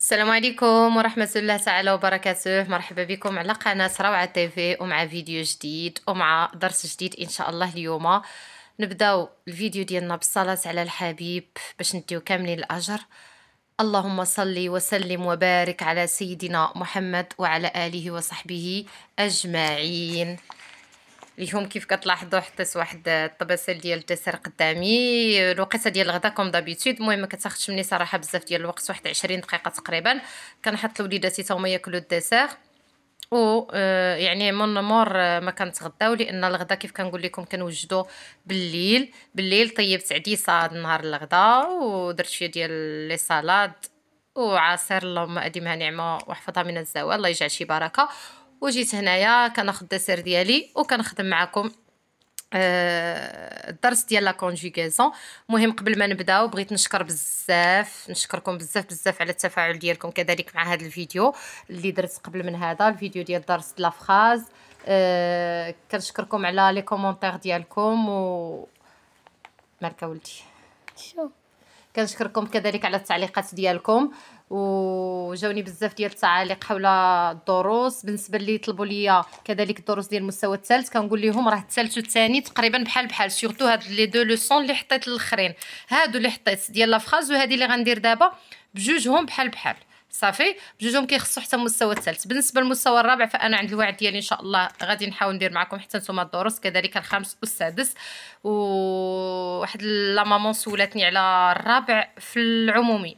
السلام عليكم ورحمة الله تعالى وبركاته. مرحبا بكم على قناة روعة تيفي ومع فيديو جديد ومع درس جديد إن شاء الله. اليوم نبداو الفيديو ديالنا بالصلاة على الحبيب باش نديو كاملين الأجر. اللهم صل وسلم وبارك على سيدنا محمد وعلى آله وصحبه أجمعين. اليوم كيف كتلاحظوا حطيت واحد الطباسل ديال الدسر قدامي. الوقيته ديال الغدا كوم دابيتود، المهم ما كتاخذش مني صراحه بزاف ديال الوقت، واحد 20 دقيقه تقريبا. كنحط لوليداتي تا هما ياكلوا الدسر و يعني من مور ما كنتغداو، لان الغدا كيف كنقول لكم كنوجدو بالليل. طيبت عديسه النهار الغدا ودرت شويه ديال لي سالاد وعصير، اللهم اديمها نعمه واحفظها من الزوال، الله يجعل شي بركه. وجيت هنايا كناخذ الدسر ديالي وكنخدم معكم الدرس ديال لا كونجوغاسيون. المهم قبل ما نبداو بغيت نشكركم بزاف على التفاعل ديالكم كذلك مع هذا الفيديو اللي درت قبل من هذا الفيديو ديال درس لا فراز. كنشكركم على لي كومونتير ديالكم و مالكا ولدي شوف، كنشكركم كذلك على التعليقات ديالكم، وجاوني بزاف ديال التعاليق حول الدروس. بالنسبه اللي طلبوا ليا كذلك الدروس ديال المستوى الثالث، كنقول لهم راه الثالث والثاني تقريبا بحال سورتو هاد لي دو لوسون اللي حطيت للاخرين، هادو اللي حطيت ديال لا فراز وهذه اللي غندير دابا بجوجهم بحال صافي، بجوجهم كيخصوا حتى المستوى الثالث. بالنسبه للمستوى الرابع فانا عند الوعد ديالي ان شاء الله غادي نحاول ندير معكم حتى نتوما الدروس كذلك الخامس والسادس. وواحد لا مامون سولاتني على الرابع في العمومي.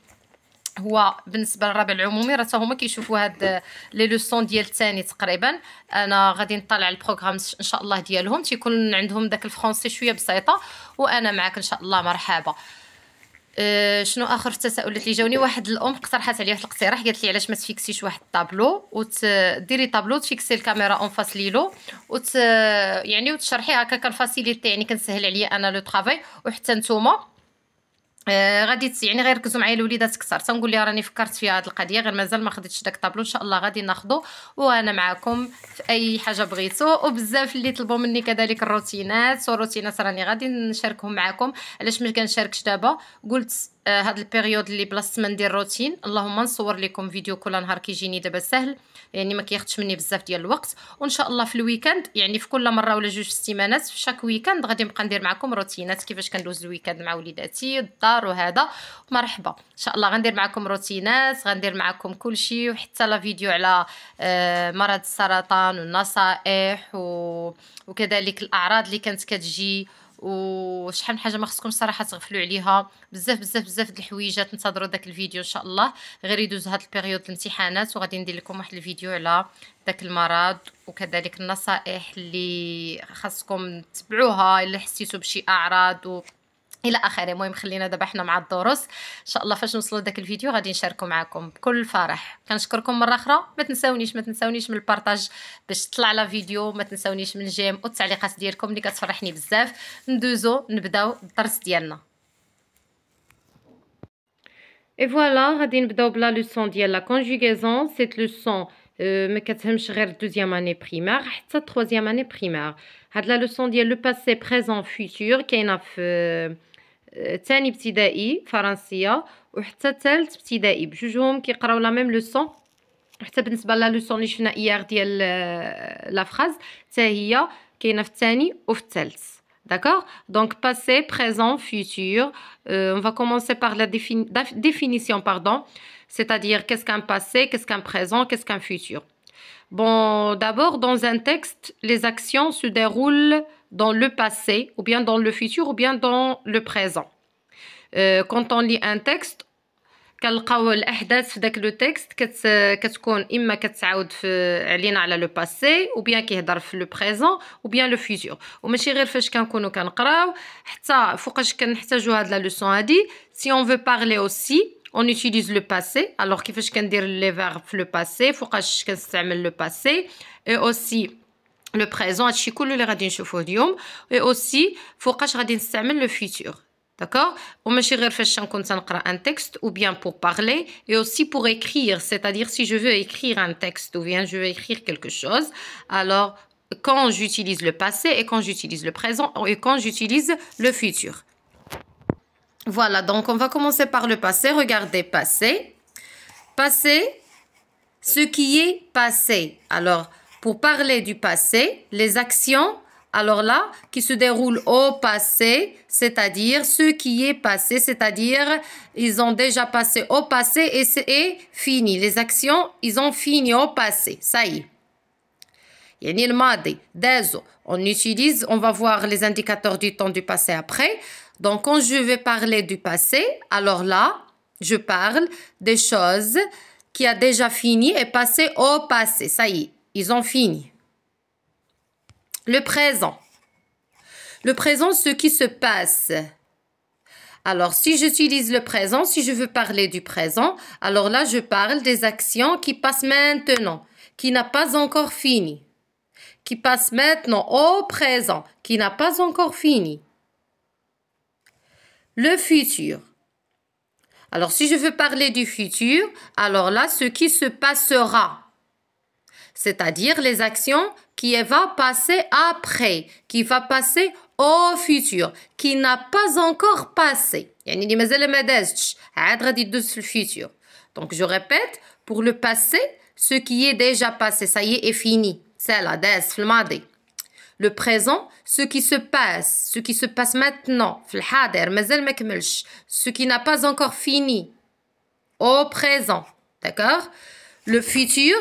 هو بالنسبه للرابع العمومي راه هما كيشوفوا هاد لي لوسون ديال الثاني تقريبا. انا غادي نطلع البروغرام ان شاء الله ديالهم، تيكون عندهم داك الفرونسي شويه بسيطه، وانا معاك ان شاء الله. مرحبا. شنو اخر التساؤلات اللي جاوني؟ واحد الام اقترحت عليا في الاقتراح، قالت لي علاش ما تفيكسيش واحد الطابلو وتديري طابلو تفيكسي الكاميرا اون فاس ليلو يعني وتشرحي هكا كنفاسيليتي، يعني كنسهل عليا انا لو طرافاي وحتى نتوما غادي يعني غيركزوا معايا الوليدات اكثر. تنقول لها راني فكرت في هذه القضيه، غير مازال ما خديتش داك الطابلو، ان شاء الله غادي ناخذو وانا معكم في اي حاجه بغيتو. وبزاف اللي طلبوا مني كذلك الروتينات راني غادي نشاركهم معكم. علاش ما كنشاركش دابا؟ قلت هاد البيريود اللي بلاصه ما ندير روتين، اللهم نصور لكم فيديو كل نهار كيجيني دابا سهل، يعني ما كياخذش مني بزاف ديال الوقت. وان شاء الله في الويكاند، يعني في كل مره ولا جوج في السيمانات، في شاك ويكاند غادي نبقى ندير معكم روتينات كيفاش كندوز الويكاند مع وليداتي الدار وهذا. مرحبا، ان شاء الله غندير معكم روتينات، غندير معكم كل شيء، وحتى لا فيديو على مرض السرطان والنصائح وكذلك الاعراض اللي كانت كتجي وشحال من حاجه ما خصكم صراحه تغفلوا عليها. بزاف د الحويجات. انتظروا داك الفيديو ان شاء الله، غير يدوز هاد البيريود الامتحانات وغادي ندير لكم واحد الفيديو على داك المرض وكذلك النصائح اللي خاصكم تتبعوها الا حسيتوا بشي اعراض الى اخره. المهم خلينا دابا حنا مع الدروس ان شاء الله. فاش نوصلوا لذاك الفيديو غادي نشاركوا معكم بكل فرح. كنشكركم مره اخرى، ما تنساونيش من البارطاج باش تطلع لا فيديو، ما تنساونيش من الجيم والتعليقات ديالكم اللي كتفرحني بزاف. نبداو الدرس ديالنا. اي فوالا غادي نبداو بلا لوسون ديال لا كونجوغاسيون. سيت لوسون ما كتهمش غير دوزيام اني بريمير حتى تروازيام اني بريمير. هاد لا لوسون ديال لو باسي بريزون فيتور كاينه في ثاني ابتدائي فرنسيه وحتى ثالث ابتدائي، بجوجهم كيقراو لا ميم لوسون. حتى بالنسبه لا لوسون اللي شفنا ايير ديال لا فراز حتى هي كاينه في الثاني وفي الثالث. D'accord? Donc, passé, présent, futur. On va commencer par la définition, pardon. C'est-à-dire, qu'est-ce qu'un passé, qu'est-ce qu'un présent, qu'est-ce qu'un futur. Bon, d'abord, dans un texte, les actions se déroulent dans le passé, ou bien dans le futur, ou bien dans le présent. Quand on lit un texte, كنلقاو الاحداث في داك لو تكست كتكون اما كتعاود علينا على لو باسي، او بيان كيهضر في لو بريزون، او بيان لو فيتور. وماشي غير فاش كنكونوا كنقراو، حتى فوقاش كنحتاجوا هاد لا لوسون هادي. سي اون فو بارلي اوسي اون utilise لو باسي. الوغ كيفاش كندير لي فيرب في لو باسي، فوقاش كنستعمل لو باسي، اي اوسي لو بريزون. هادشي كله اللي غادي نشوفوه اليوم. اي اوسي فوقاش غادي نستعمل لو فيتور. D'accord? Ou même si je veux un texte, ou bien pour parler, et aussi pour écrire. C'est-à-dire, si je veux écrire un texte, ou bien je veux écrire quelque chose, alors quand j'utilise le passé, et quand j'utilise le présent, et quand j'utilise le futur. Voilà, donc on va commencer par le passé. Regardez, passé. passé, ce qui est passé. Alors, pour parler du passé, les actions, alors là, qui se déroulent au passé, c'est-à-dire ce qui est passé, c'est-à-dire ils ont déjà passé au passé et c'est fini. Les actions, ils ont fini au passé. Ça y est. يعني الماضي دازو. On va voir les indicateurs du temps du passé après. Donc, quand je vais parler du passé, alors là, je parle des choses qui a déjà fini et passé au passé. Ça y est, ils ont fini. Le présent. Le présent, ce qui se passe. Alors, si j'utilise le présent, si je veux parler du présent, alors là, je parle des actions qui passent maintenant, qui n'a pas encore fini. Qui passe maintenant au présent, qui n'a pas encore fini. Le futur. Alors, si je veux parler du futur, alors là, ce qui se passera. C'est-à-dire les actions qui va passer après, qui va passer au futur, qui n'a pas encore passé. يعني اللي مازال ما دازتش عاد غادي يدوز في الفيتور. Donc, je répète, pour le passé, ce qui est déjà passé, ça y est fini. C'est là, داز في الماضي. Le présent, ce qui se passe maintenant, في الحاضر مازال ما كملش, ce qui n'a pas encore fini, au présent, d'accord? Le futur,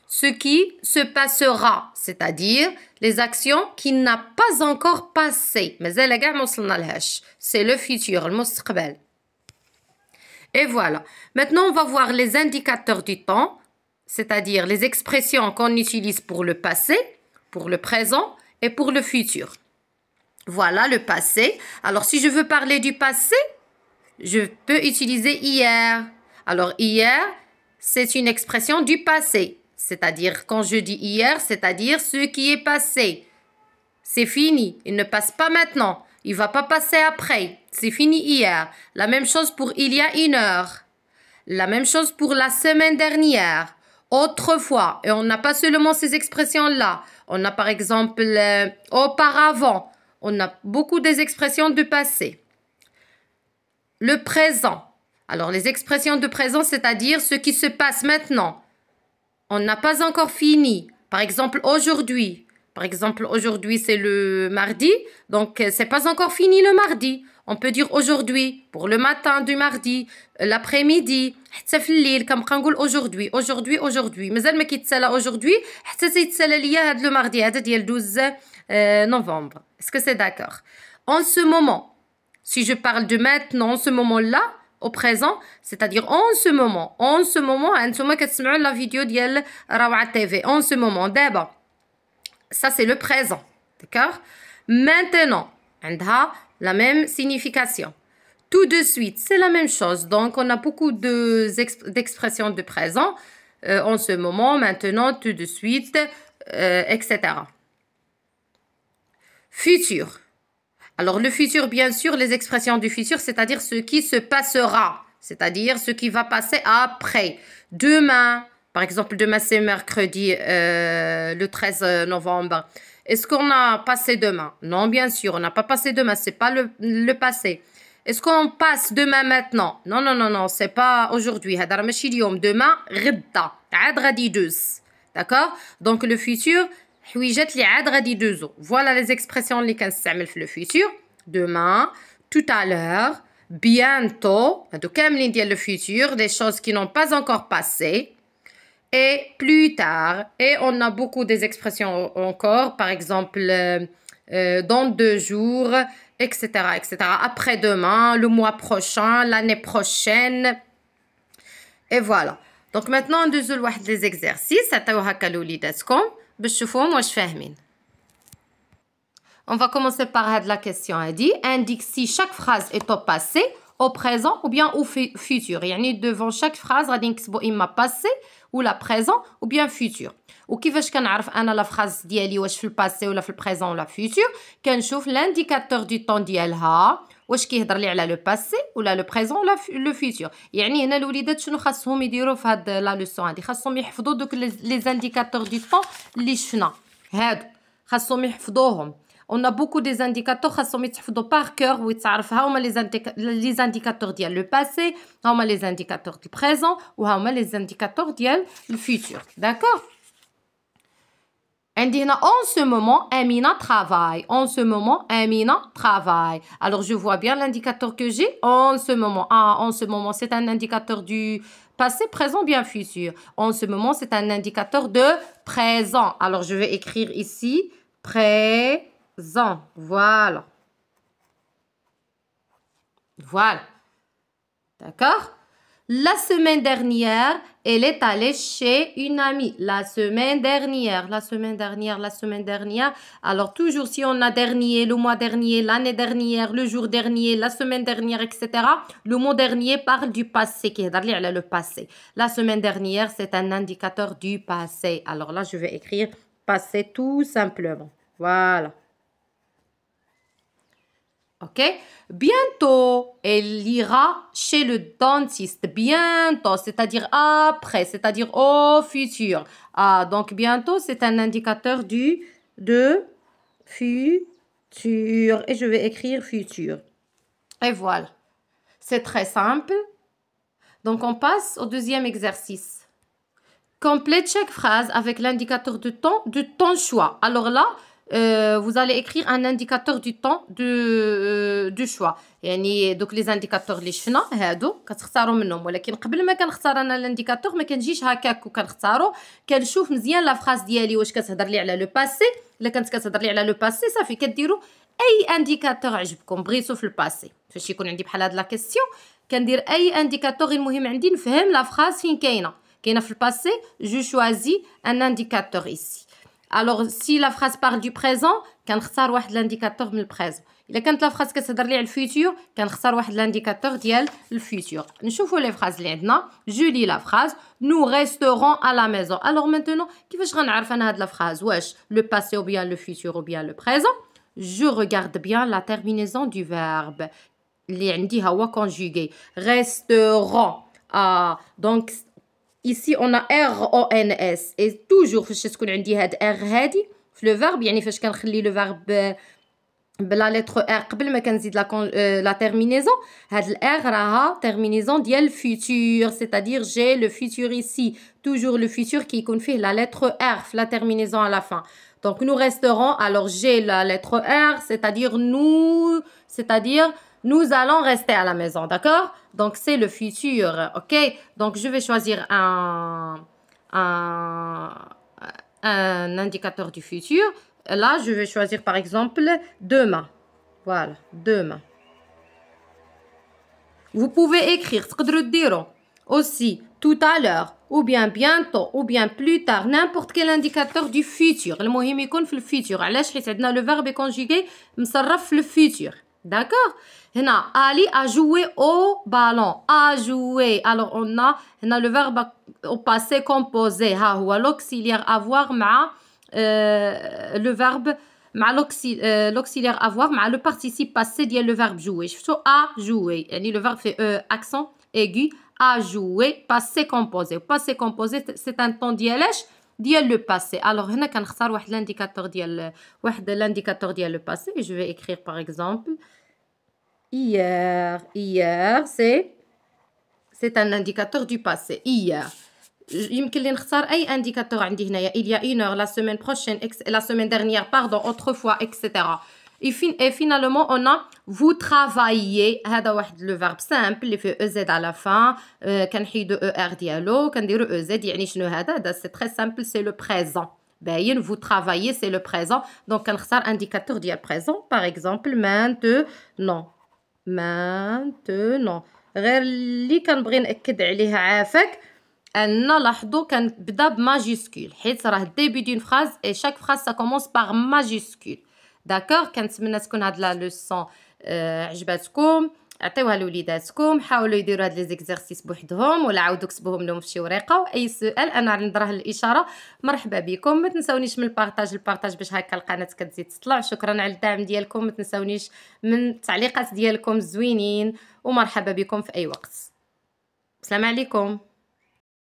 ce qui se passera, c'est-à-dire les actions qui n'a pas encore passé, مازال كاع ما وصلنالهاش, c'est le futur, المستقبل. Et voilà. Maintenant, on va voir les indicateurs du temps, c'est-à-dire les expressions qu'on utilise pour le passé, pour le présent et pour le futur. Voilà le passé. Alors, si je veux parler du passé, je peux utiliser hier. Alors, hier, c'est une expression du passé. C'est-à-dire, quand je dis hier, c'est-à-dire ce qui est passé. C'est fini. Il ne passe pas maintenant. Il ne va pas passer après. C'est fini hier. La même chose pour il y a une heure. La même chose pour la semaine dernière. Autrefois, et on n'a pas seulement ces expressions-là. On a par exemple auparavant. On a beaucoup des expressions de passé. Le présent. Alors, les expressions de présent, c'est-à-dire ce qui se passe maintenant. On n'a pas encore fini. Par exemple, aujourd'hui. Par exemple, aujourd'hui, c'est le mardi. Donc, c'est pas encore fini le mardi. On peut dire aujourd'hui, pour le matin du mardi, l'après-midi, حتى في الليل كنبقى نقول aujourd'hui, aujourd'hui, aujourd'hui. مازال ما كيتسالى aujourd'hui, حتى تيتسالى ليا هاد لو ماردي هذا ديال 12 novembre. Est-ce que c'est d'accord? En ce moment, si je parle de maintenant, en ce moment-là, au présent, c'est-à-dire en ce moment, انتوما كتسمعوا la vidéo ديال روعة TV, en ce moment, دابا. Ça, c'est le présent. D'accord? Maintenant, عندها la même signification. Tout de suite, c'est la même chose. Donc, on a beaucoup d'expressions de présent. En ce moment, maintenant, tout de suite, etc. Futur. Alors, le futur, bien sûr, les expressions du futur, c'est-à-dire ce qui se passera. C'est-à-dire ce qui va passer après. Demain, par exemple, demain, c'est mercredi, le 13 novembre. Est-ce qu'on a passé demain? Non, bien sûr, on n'a pas passé demain. C'est pas le passé. Est-ce qu'on passe demain maintenant? Non, non, non, non, c'est pas aujourd'hui. هذا ماشي اليوم. Demain, غدا. عاد غادي يدوز. D'accord? Donc, le futur, حويجات اللي عاد غادي يدوزو. Voilà les expressions اللي كنستعمل في le futur. Demain, tout à l'heure, bientôt. هادو كاملين ديال le futur, des choses qui n'ont pas encore passé. Et plus tard. Et on a beaucoup des expressions encore. Par exemple, dans 2 jours, etc., etc. Après-demain, le mois prochain, l'année prochaine. Et voilà. Donc maintenant, ندوزو لواحد les exercices. عطيو هكا لوليداتكم باش تشوفوهم واش فاهمين. On va commencer par la question. Elle dit, indique si chaque phrase est au passé, au présent ou bien au futur. يعني devant chaque phrase غادي نكتبوا إما passé ou la présent ou bien futur. وكيفاش كنعرف انا لا فراز ديالي واش في الباسي ولا في البريزون ولا فيوتور؟ كنشوف لانديكاتور دو طون ديالها واش كيهضر لي على لو باسي ولا لو بريزون ولا لو فيوتور. يعني هنا الوليدات شنو خاصهم يديروا في هاد لا لوسون هادي؟ خاصهم يحفظوا دوك لي زانديكاتور دو طون اللي شفنا هادو، خاصهم يحفظوهم. On a beaucoup des indicateurs خاصهم يتحفظوا par cœur ويتعرف ها هما les indicateurs ديال le passé, ها هما les indicateurs du présent وها هما les indicateurs ديال le futur. D'accord? عندي هنا en ce moment Amina travaille. En ce moment Amina travaille. Alors je vois bien l'indicateur que j'ai en ce moment. Ah, en ce moment c'est un indicateur du passé, présent, bien futur. En ce moment c'est un indicateur de présent. Alors je vais écrire ici présent. Voilà. Voilà. D'accord? La semaine dernière, elle est allée chez une amie. La semaine dernière. Alors, toujours si on a dernier, le mois dernier, l'année dernière, le jour dernier, la semaine dernière, etc. Le mot dernier parle du passé. Qui est le passé. La semaine dernière, c'est un indicateur du passé. Alors là, je vais écrire passé tout simplement. Voilà. Ok? Bientôt, elle ira chez le dentiste. Bientôt, c'est-à-dire après, c'est-à-dire au futur. Ah, donc bientôt, c'est un indicateur de futur. Et je vais écrire futur. Et voilà. C'est très simple. Donc, on passe au deuxième exercice. Complète chaque phrase avec l'indicateur de ton choix. Alors là, vous allez écrire un indicateur du temps du choix. يعني دوك لي زانديكاتور اللي شفنا هادو كتختاروا منهم ولكن قبل ما كنختار انا الانديكاتور ما كنجيش هكاك وكنختارو كنشوف مزيان لا فراس ديالي واش كتهضر لي على لو باسي الا كانت كتهضر لي على لو باسي صافي كديروا اي انديكاتور عجبكم بغيتو في الباسي فاش يكون عندي بحال هاد لا كيسيون كندير اي انديكاتور المهم عندي نفهم لا فراس فين كاينه في الباسي جو شوازي ان انديكاتور ici. Alors, si la phrase parle du présent, كنختار واحد l'indicateur من البريزون. إلا كانت لا phrase كتهضر لي على الفيوتور كنختار واحد l'indicateur ديال الفيوتور. نشوفوا لي phrase اللي عندنا. Je lis la phrase. Nous resterons à la maison. Alors maintenant, كيفاش غنعرف أنا هاد la phrase واش le passé ou bien le futur ou bien le présent? Je regarde bien la terminaison du verbe. اللي عندي ها هو conjugué. Resteront. Ah, donc ici on a RONS et toujours فاش تكون عندي هاد R هادي في لو فيرب يعني فاش كنخلي لو فيرب بلا لتر R قبل ما كنزيد لا تيرمينيزون هاد الR راها تيرمينيزون ديال futur c'est-à-dire j'ai le futur ici toujours le futur qui يكون فيه la lettre R في la terminaison à la fin. Donc nous resterons alors j'ai la lettre R c'est-à-dire nous allons rester à la maison, d'accord? Donc, c'est le futur, ok? Donc, je vais choisir un indicateur du futur. Là, je vais choisir, par exemple, demain. Voilà, demain. Vous pouvez écrire, aussi, tout à l'heure, ou bien bientôt, ou bien plus tard, n'importe quel indicateur du futur. المهم يكون في الفيتور. علاش حيت عندنا le verbe conjugué مصرف في الفيتور. D'accord? هنا Ali a joué au ballon. A joué. Alors on a هنا le verbe au passé composé. ها هو l'auxiliaire avoir مع le verbe مع l'auxiliaire avoir مع le participe passé ديال le verbe jouer. شفتوا a joué. يعني le verbe fait accent aigu. A joué. Passé composé. Passé composé c'est un temps ديالاش ديال le passé. Alors هنا كنختار واحد l'indicateur ديال le passé. Je vais écrire par exemple hier c'est un indicateur du passé. Hier يمكن لي نختار اي indicateur عندي هنايا il y a une heure la semaine prochaine la semaine dernière pardon autrefois etc. Et finalement on a vous travaillez هذا واحد le verbe simple اللي فيه ez à la fin كنحيدو er ديالو كنديرو ez يعني شنو هذا c'est très simple c'est le présent باين vous travaillez c'est le présent donc كنختار indicateur ديال présent par exemple maintenant غير اللي كنبغي ناكد عليه عافاك ان لاحظوا كنبدا بماجيسكول حيت راه الديبي دون فراز اي شاك فراز سا كومونس باغ ماجيسكول داكوغ. كنتمنى تكون هاد لا لوسون عجباتكم عطيوها لوليداتكم حاولوا يديروا هاد لي زيكزارسيس بوحدهم ولا عاودوا كتبوهم لهم في شي ورقه واي سؤال انا نضراه الاشاره مرحبا بكم. ما تنساونيش من البارطاج باش هكا القناه كتزيد تطلع. شكرا على الدعم ديالكم. ما تنساونيش من التعليقات ديالكم الزوينين ومرحبا بكم في اي وقت. السلام عليكم.